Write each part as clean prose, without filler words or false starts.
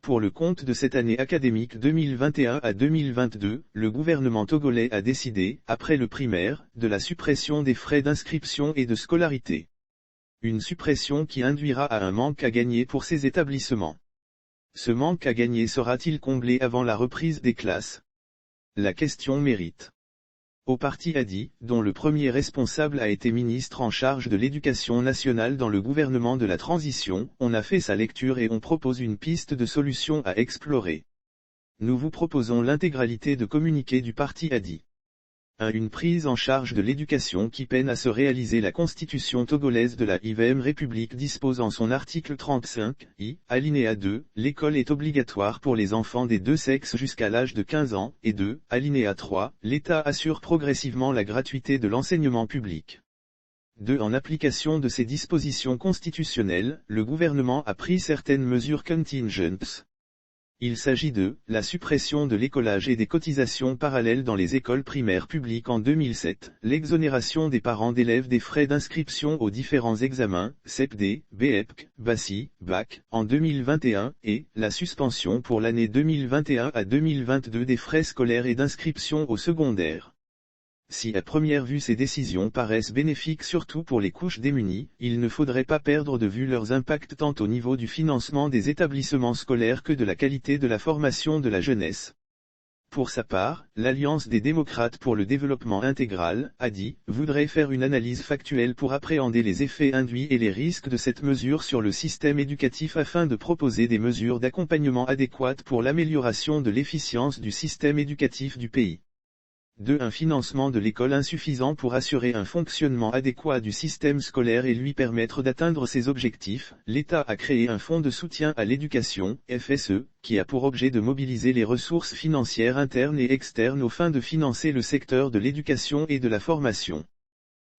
Pour le compte de cette année académique 2021 à 2022, le gouvernement togolais a décidé, après le primaire, de la suppression des frais d'inscription et de scolarité. Une suppression qui induira à un manque à gagner pour ces établissements. Ce manque à gagner sera-t-il comblé avant la reprise des classes? La question mérite. Au parti Hadi, dont le premier responsable a été ministre en charge de l'éducation nationale dans le gouvernement de la transition, on a fait sa lecture et on propose une piste de solution à explorer. Nous vous proposons l'intégralité de communiqué du parti Hadi. 1. Une prise en charge de l'éducation qui peine à se réaliser. La constitution togolaise de la IVM République dispose en son article 35, alinéa 2, l'école est obligatoire pour les enfants des deux sexes jusqu'à l'âge de 15 ans, et 2, alinéa 3, l'État assure progressivement la gratuité de l'enseignement public. 2. En application de ces dispositions constitutionnelles, le gouvernement a pris certaines mesures contingentes. Il s'agit de la suppression de l'écolage et des cotisations parallèles dans les écoles primaires publiques en 2007, l'exonération des parents d'élèves des frais d'inscription aux différents examens, CEPD, BEPC, BACI, BAC, en 2021, et la suspension pour l'année 2021 à 2022 des frais scolaires et d'inscription au secondaire. Si à première vue ces décisions paraissent bénéfiques surtout pour les couches démunies, il ne faudrait pas perdre de vue leurs impacts tant au niveau du financement des établissements scolaires que de la qualité de la formation de la jeunesse. Pour sa part, l'Alliance des démocrates pour le développement intégral, Hadi, voudrait faire une analyse factuelle pour appréhender les effets induits et les risques de cette mesure sur le système éducatif afin de proposer des mesures d'accompagnement adéquates pour l'amélioration de l'efficience du système éducatif du pays. 2. Un financement de l'école insuffisant pour assurer un fonctionnement adéquat du système scolaire et lui permettre d'atteindre ses objectifs. L'État a créé un fonds de soutien à l'éducation, FSE, qui a pour objet de mobiliser les ressources financières internes et externes aux fins de financer le secteur de l'éducation et de la formation.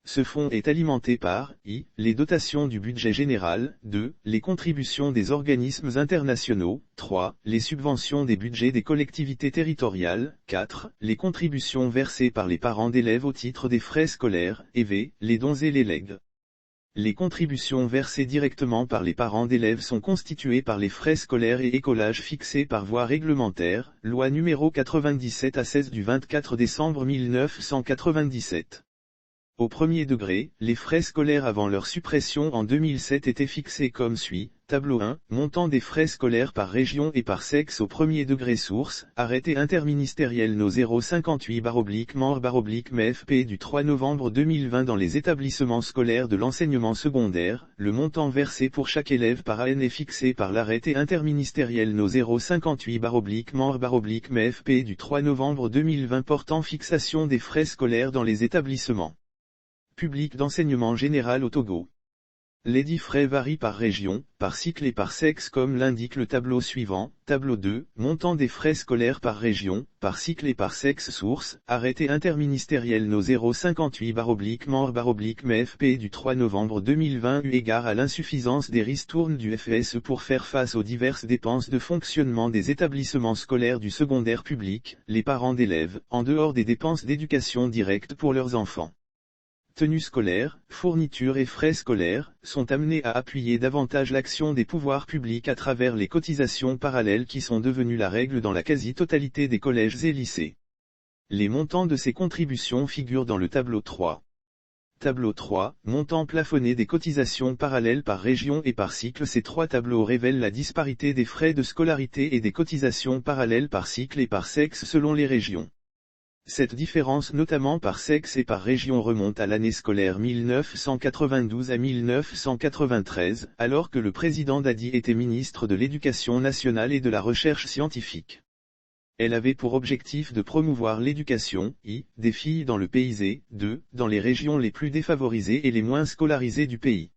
Ce fonds est alimenté par les dotations du budget général, 2. Les contributions des organismes internationaux, 3. Les subventions des budgets des collectivités territoriales, 4. Les contributions versées par les parents d'élèves au titre des frais scolaires, et les dons et les legs. Les contributions versées directement par les parents d'élèves sont constituées par les frais scolaires et écolage fixés par voie réglementaire, loi numéro 97 à 16 du 24 décembre 1997. Au premier degré, les frais scolaires avant leur suppression en 2007 étaient fixés comme suit. Tableau 1, montant des frais scolaires par région et par sexe au premier degré. Source, arrêté interministériel No 058/MEF-MP du 3 novembre 2020 dans les établissements scolaires de l'enseignement secondaire, le montant versé pour chaque élève par AN est fixé par l'arrêté interministériel No 058/MEF-MP du 3 novembre 2020 portant fixation des frais scolaires dans les établissements public d'enseignement général au Togo. Lesdits frais varient par région, par cycle et par sexe comme l'indique le tableau suivant. Tableau 2, montant des frais scolaires par région, par cycle et par sexe. Source, arrêté interministériel No 058/MEF-MP du 3 novembre 2020 eu égard à l'insuffisance des ristournes du FSE pour faire face aux diverses dépenses de fonctionnement des établissements scolaires du secondaire public, les parents d'élèves, en dehors des dépenses d'éducation directe pour leurs enfants. Tenue scolaire, fournitures et frais scolaires, sont amenés à appuyer davantage l'action des pouvoirs publics à travers les cotisations parallèles qui sont devenues la règle dans la quasi-totalité des collèges et lycées. Les montants de ces contributions figurent dans le tableau 3. Tableau 3, montant plafonné des cotisations parallèles par région et par cycle. Ces trois tableaux révèlent la disparité des frais de scolarité et des cotisations parallèles par cycle et par sexe selon les régions. Cette différence notamment par sexe et par région remonte à l'année scolaire 1992 à 1993, alors que le président Hadi était ministre de l'Éducation nationale et de la recherche scientifique. Elle avait pour objectif de promouvoir l'éducation, des filles dans le pays et, dans les régions les plus défavorisées et les moins scolarisées du pays.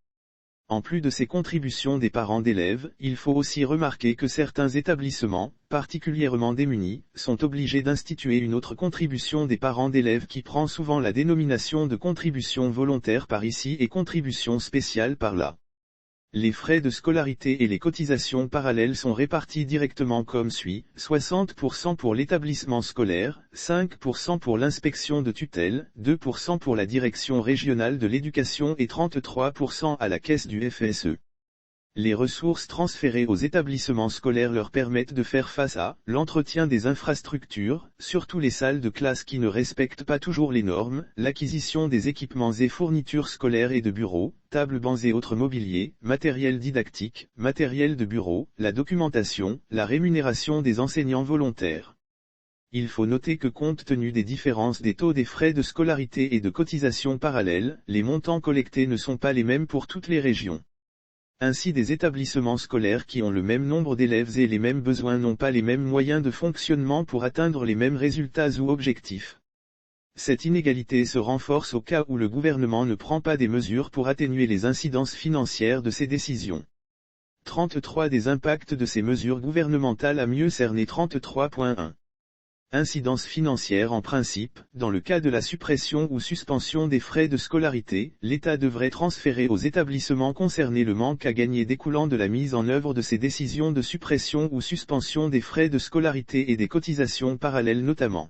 En plus de ces contributions des parents d'élèves, il faut aussi remarquer que certains établissements, particulièrement démunis, sont obligés d'instituer une autre contribution des parents d'élèves qui prend souvent la dénomination de contribution volontaire par ici et contribution spéciale par là. Les frais de scolarité et les cotisations parallèles sont répartis directement comme suit, 60% pour l'établissement scolaire, 5% pour l'inspection de tutelle, 2% pour la direction régionale de l'éducation et 33% à la caisse du FSE. Les ressources transférées aux établissements scolaires leur permettent de faire face à l'entretien des infrastructures, surtout les salles de classe qui ne respectent pas toujours les normes, l'acquisition des équipements et fournitures scolaires et de bureaux, tables, bancs et autres mobiliers, matériel didactique, matériel de bureau, la documentation, la rémunération des enseignants volontaires. Il faut noter que compte tenu des différences des taux des frais de scolarité et de cotisation parallèles, les montants collectés ne sont pas les mêmes pour toutes les régions. Ainsi, des établissements scolaires qui ont le même nombre d'élèves et les mêmes besoins n'ont pas les mêmes moyens de fonctionnement pour atteindre les mêmes résultats ou objectifs. Cette inégalité se renforce au cas où le gouvernement ne prend pas des mesures pour atténuer les incidences financières de ces décisions. 33 des impacts de ces mesures gouvernementales à mieux cerner. 33.1. Incidence financière. En principe, dans le cas de la suppression ou suspension des frais de scolarité, l'État devrait transférer aux établissements concernés le manque à gagner découlant de la mise en œuvre de ces décisions de suppression ou suspension des frais de scolarité et des cotisations parallèles notamment.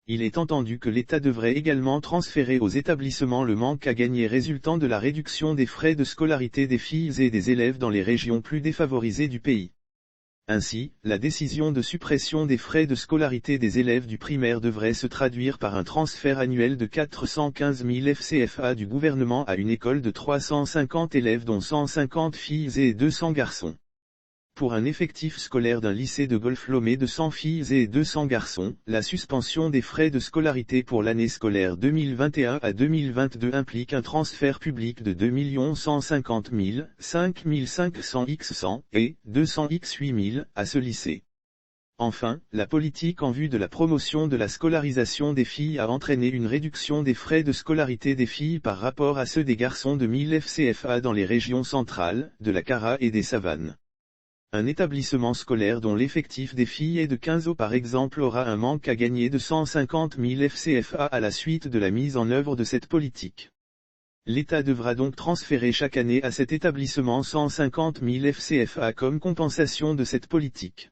Il est entendu que l'État devrait également transférer aux établissements le manque à gagner résultant de la réduction des frais de scolarité des filles et des élèves dans les régions plus défavorisées du pays. Ainsi, la décision de suppression des frais de scolarité des élèves du primaire devrait se traduire par un transfert annuel de 415 000 FCFA du gouvernement à une école de 350 élèves dont 150 filles et 200 garçons. Pour un effectif scolaire d'un lycée de Golfe-Lomé de 100 filles et 200 garçons, la suspension des frais de scolarité pour l'année scolaire 2021 à 2022 implique un transfert public de 2 150 000, 5 500 x 100 et 200 x 8 000 à ce lycée. Enfin, la politique en vue de la promotion de la scolarisation des filles a entraîné une réduction des frais de scolarité des filles par rapport à ceux des garçons de 1000 FCFA dans les régions centrales, de la Kara et des Savanes. Un établissement scolaire dont l'effectif des filles est de 15 par exemple aura un manque à gagner de 150 000 FCFA à la suite de la mise en œuvre de cette politique. L'État devra donc transférer chaque année à cet établissement 150 000 FCFA comme compensation de cette politique.